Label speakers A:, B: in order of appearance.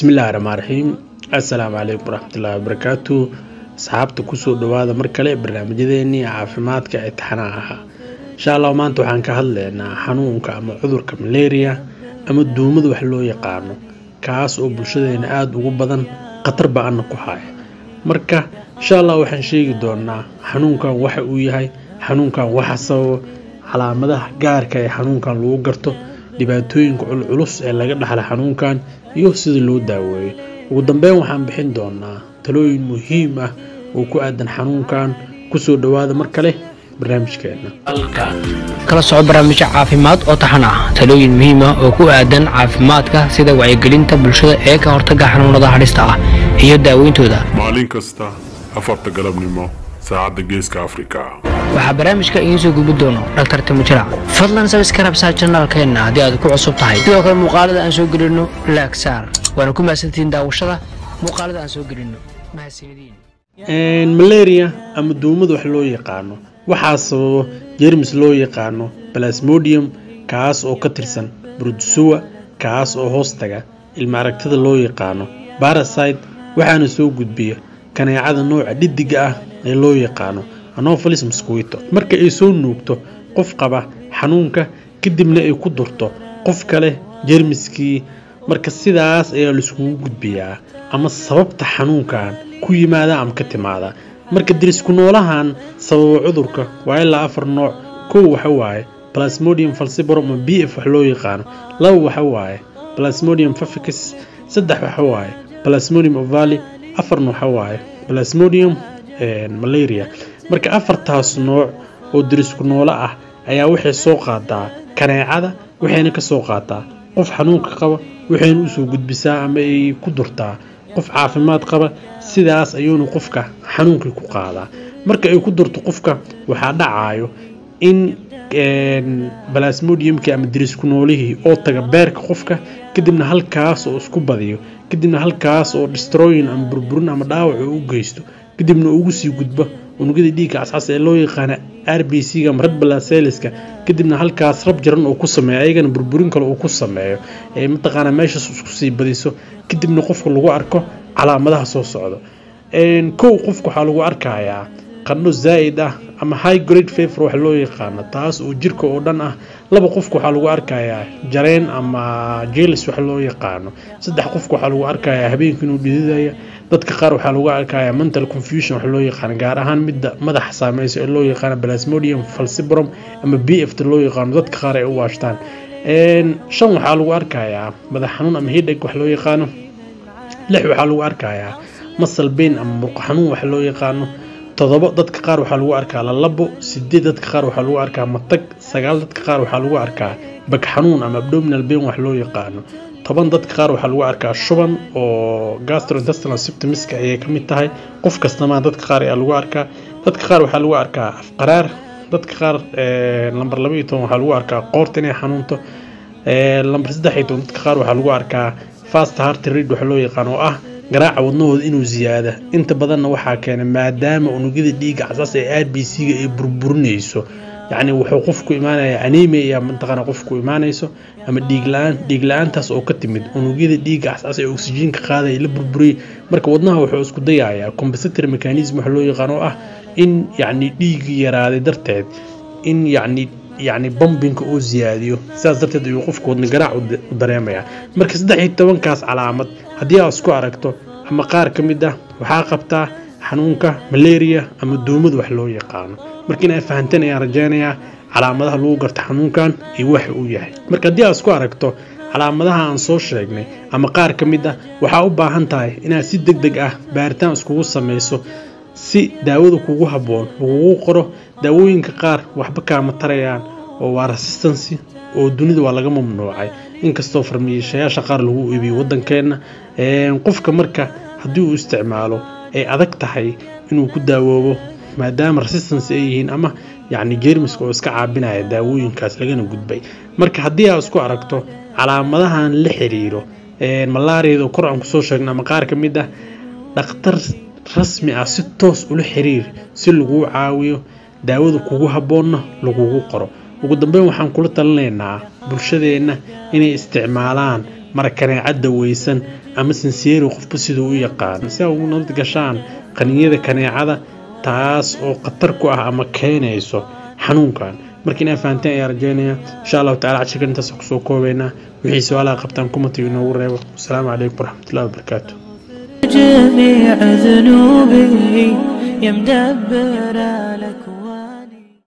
A: بسم الله الرحمن الرحيم السلام عليكم ورحمة الله وبركاته أصحابتي كسو دوادا مركلي برنامجيني عافيمادك امتحانها إن شاء الله maanta waxaan ka hadlaynaa xanuunka ama cudurka malaria ama duumada wax loo yaqaano kaas oo bulshadeena aad ugu badan qatar baan ku haya marka insha Allah waxaan sheegi doonaa xanuunkan waxa uu yahay xanuunkan waxa sababa calaamadaha gaarka ah xanuunkan lagu garto dhibaatooyinka culus ee laga dhaxlo xanuunkan iyo sida loo daaweeyo ugu dambeyn waxaan bixin doonaa talooyin muhiim ah oo ku aadan xanuunkan ku soo dhawaada mar kale barnaamijkeena
B: kala soo barnaamij caafimaad oo taxan ah talooyin muhiim ah oo ku aadan caafimaadka sida wacyigelinta bulshada ee ka hortagga xanuunada halista ah iyo daaweyntooda
C: maalin kasta afarta galabnimo saacada geeska Afrika
B: waxa barnaamijka in soo gudbi doono Dr. Timujira fadlan subscribe sa channelkeena haddii aad ku cusub tahay sidoo kale muuqaalada aan soo gelino like saar waana ku maasantiin daawashada muuqaalada aan soo gelino mahadsanidin
A: malaria ama duumada wax loo yaqaano waxa sababa jeermis loo yaqaano plasmodium kaas oo ka tirsan brucella kaas oo hoostaga ilma aragtida loo yaqaano parasite waxaana soo gudbiya kaneecada nooca dhiddiga ah ee loo yaqaano Anopheles mosquito marka ay soo nuugto qof qaba xanuunka kadibna ay ku durto qof kale jeermiskii marka sidaas ayaa la isku gudbiyaa ama sababta xanuunkan ku yimaada ama ka timaada marka dirisku noolahan sababa cudurka waa ilaa 4 nooc koow waxa waaye Plasmodium falciparum ama BF wax loo yaqaan laba waxa waaye Plasmodium faficus saddex waxa waaye Plasmodium ovale afar waxa waaye Plasmodium malaria marka afartaas nooc oo dirisku noola ah ayaa waxay soo qaadaa kaneecada waxayna ka soo qaataa qof xanuunka qaba waxayna u soo gudbisaa ama ay ku durtaa qof caafimaad qaba sidaas ayuuna qofka xanuunka ku qaadaa marka ay ku durto qofka waxa dhacayo in plasmodiumka ama dirisku noolihii oo taga beerka qofka kadibna halkaas oo isku badiyo kadibna halkaas oo destroyin ama burburin ama dhaawac u geysto kadibna ugu sii gudbo unugyada dhiigga cascas ee loo yaqaan RBC-ga ama red blood cells-ka kadibna halkaas rab jaran oo ku sameeyo ayagana burburin kale oo ku sameeyo ee mataqaana meesha isku sii badiso kadibna qofka lagu arko calaamadaha soo socdo koow qofka waxa lagu arkayaa qandho zaid ah ama high grade fever wax loo yaqaan taas oo jirka oo dhan ah laba qofka waxa lagu arkayaa jareen ama jeelis wax loo yaqaan saddex qofka waxa lagu arkayaa habeenkii inuu dhididaya dadka qaar waxa lagu arkayaa mental confusion wax loo yaqaan gaar ahaan mid madax saameeyay ee loo yaqaan Plasmodium falciparum ama BF loo yaqaan dadka qaar ay u waashtaan shan waxa lagu arkayaa madax xanuun ama headache wax loo yaqaan lix waxa lagu arkayaa muscle pain ama murqo xanuun wax loo yaqaan todoba dadka qaar waxa lagu arkaa labo sideed dadka qaar waxa lagu arkaa matag sagaal dadka qaar waxa lagu arkaa bag xanuun ama abdominal pain wax loo yaqaan toban dadka qaar waxa lagu arkaa shuban oo gastrointestinal symptoms ay ka mid tahay qof kasta ma dadka qaar ayaa lagu arkaa dadka qaar waxa lagu arkaa afqaraar dadka qaar number 12 waxa lagu arkaa qoorta inay xanuunto number 13 dadka qaar waxa lagu arkaa fast heart rate wax loo yaqaan oo ah garaaca wadnahooda inuu ziyaado inta badanna waxa keenay maadaama unugyada dhiigga casas ee RBC-ga ay burburinayso يعني wuxuu qofku imaanaya anemia mantaqana qofku imaanayso ama dhiig la'aantaas oo ka timid unugyada dhiigga casas ee oxygen-ka qaaday la burburiy marka wadnaha wuxuu isku dayayaa compensatory mechanism wax loo yaqaan oo ah in yani dhiig yaraaday darteed in يعني bombing oo ziyaadiyo sidaas darteed uu qofku wadna garaac u dareemaya marka 13 kaas calaamad hadii aad isku aragto ama qaar kamid ah waxa qabtaa xanuunka malaria ama duumada wax loo yaqaan marka inay fahanteen ayaan rajaynayaa calaamadaha lagu garto xanuunkan iyo wax uu yahay marka hadii aad isku aragto calaamadaha aan soo sheegnay ama qaar kamid ah waxa u baahan tahay inaad si degdeg ah baaritaan iskugu sameeyso si daawada kugu haboon ugu qoro daawooyinka qaar waxba ka ma tarayaan oo waa resistance oo dunida waa laga mamnuucay inkastoo farmashiyaasha qaar lagu iibiyo wadankeena qofka marka hadii uu isticmaalo ay adag tahay inuu ku daawoobo maadaama resistance ay yihiin ama yani jeermiska oo iska caabinaya daawooyinkaas lagana gudbay marka hadii aad isku aragto calaamadahan la xiriiro malaria kor aan ku soo sheegnay ama qaar kamid ah dhakhtar rasmi ah si toos ula xiriir si lagu caawiyo daawada kugu haboonna lagu qoro ugu dambeyn waxaan kula talinaynaa bulshadeena inay isticmaalaan mara kaneecada weysan ama sinseero qofba sidoo u yaqaan si ay ugu nabad gashaan qaninyada kaneecada taas oo khatar ku ah ama keenayso xanuunkan markii ay faanteen ay rajaynaya insha Allah ta'ala casharkan intaas ku soo koobayna wixii su'aalaha qabtaan comment inoo reebo assalaamu calaykum waraxmatullaahi wabarakaatuh
D: جميع ذنوبي يا مدبر لكم